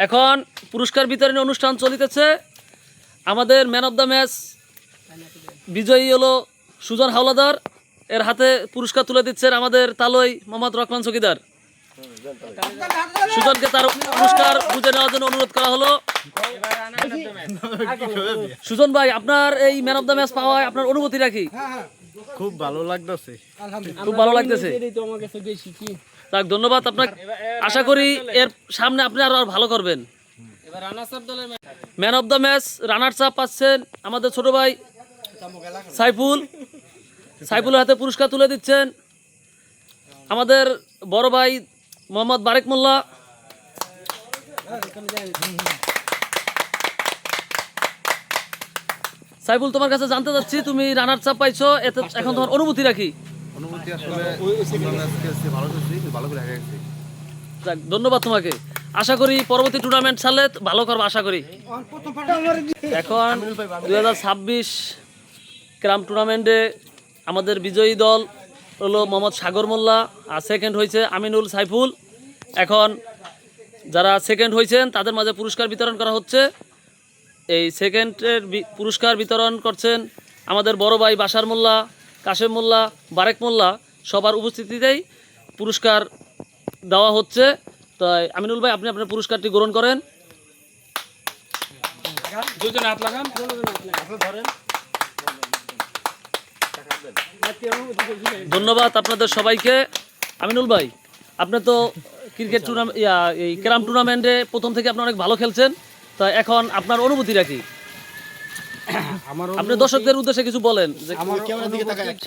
এখন পুরস্কার বিতরণী অনুষ্ঠান চলিতেছে। আমাদের ম্যান অফ দ্য ম্যাচ বিজয়ী হলো সুজন হাওলাদার, এর হাতে পুরস্কার তুলে দিচ্ছেন আমাদের তালই মোহাম্মদ রহমান চকিদার। সুজনকে তার পুরস্কার বুঝে নেওয়ার জন্য অনুরোধ করা হলো। সুজন ভাই, আপনার এই ম্যান অফ দ্য ম্যাচ পাওয়ায় আপনার অনুভূতিটা কি? খুব ভালো লাগতেছে। খুব ভালো লাগতেছে। যাক, ধন্যবাদ আপনাকে। আশা করি এর সামনে আপনি আরো ভালো করবেন। Man of the match runners up পাচ্ছেন আমাদের ছোট ভাই সাইফুল। সাইফুলের হাতে পুরস্কার তুলে দিচ্ছেন আমাদের বড় ভাই মোহাম্মদ বারেক মোল্লা। সাইফুল, তোমার কাছে জানতে চাচ্ছি, তুমি রানার্স আপ পাইছো, এতে এখন তোমার অনুভূতি রাখি? অনুভূতি আসলে ভালো করছি, ভালো করে হেরেছি। যাক, ধন্যবাদ তোমাকে। আশা করি পরবর্তী টুর্নামেন্ট সালে ভালো করবো আশা করি। এখন 2026 ক্রাম টুর্নামেন্টে আমাদের বিজয়ী দল হলো মোহাম্মদ সাগর মোল্লা, আর সেকেন্ড হয়েছে আমিনুল সাইফুল। এখন যারা সেকেন্ড হয়েছেন তাদের মাঝে পুরস্কার বিতরণ করা হচ্ছে। এই সেকেন্ডের পুরস্কার বিতরণ করছেন আমাদের বড় ভাই বাশার মোল্লা, কাশেম মোল্লা, বারেক মোল্লা, সবার উপস্থিতিতেই পুরস্কার দেওয়া হচ্ছে। তাই আমিনুল ভাই, আপনি আপনার পুরস্কারটি গ্রহণ করেন। ধন্যবাদ আপনাদের সবাইকে। আমিনুল ভাই, আপনি তো ক্রিকেট টুর্নামেন্ট এই ক্রাম টুর্নামেন্টে প্রথম থেকে আপনি অনেক ভালো খেলছেন, তা এখন আপনার অনুভূতি রাখি? আপনি দর্শকদের উদ্দেশ্যে কিছু বলেন।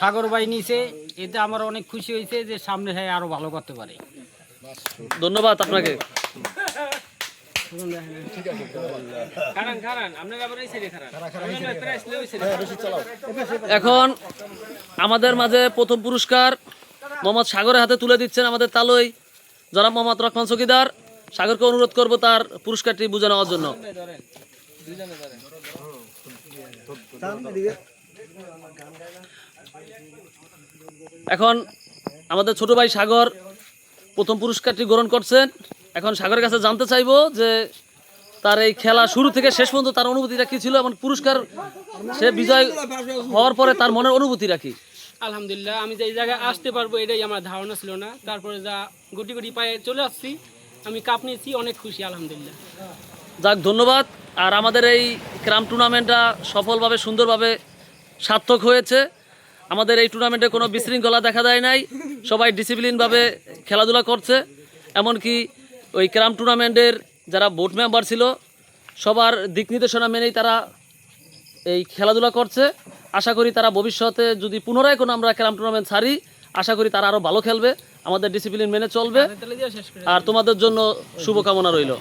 সাগর ভাই নিচে, এতে আমার অনেক খুশি হয়েছে যে সামনে হ্যাঁ আরো ভালো করতে পারে। ধন্যবাদ আপনাকে। এখন আমাদের মাঝে প্রথম পুরস্কার মোহাম্মদ সাগরের হাতে তুলে দিচ্ছেন আমাদের তালই জনাব মোহাম্মদ রহমান চকিদার। সাগরকে অনুরোধ করব তার পুরস্কারটি বুঝে নেওয়ার জন্য। এখন আমাদের ছোট ভাই সাগর প্রথম পুরস্কারটি গ্রহণ করছেন। এখন সাগরের কাছে জানতে চাইবো যে তার এই খেলা শুরু থেকে শেষ পর্যন্ত তার অনুভূতিটা কি ছিল, এবং পুরস্কার সে বিজয় হওয়ার পরে তার মনের অনুভূতিটা কি? আলহামদুলিল্লাহ, আমি যে এই জায়গায় আসতে পারবো এটাই আমার ধারণা ছিল না। তারপরে যা গুটি গুটি পায়ে চলে আসছি, আমি কাপ নিয়েছি, অনেক খুশি আলহামদুলিল্লাহ। যাক, ধন্যবাদ। আর আমাদের এই ক্রাম টুর্নামেন্টটা সফলভাবে সুন্দরভাবে সার্থক হয়েছে। আমাদের এই টুর্নামেন্টে কোনো বিশৃঙ্খলা দেখা দেয় নাই, সবাই ডিসিপ্লিনভাবে খেলাধুলা করছে। এমনকি ওই ক্রাম টুর্নামেন্টের যারা বোর্ড মেম্বার ছিল সবার দিক নির্দেশনা মেনেই তারা এই খেলাধুলা করছে। আশা করি তারা ভবিষ্যতে যদি পুনরায় কোনো আমরা ক্রাম টুর্নামেন্ট ছাড়ি, আশা করি তারা আরও ভালো খেলবে, আমাদের ডিসিপ্লিন মেনে চলবে। আর তোমাদের জন্য শুভকামনা রইল।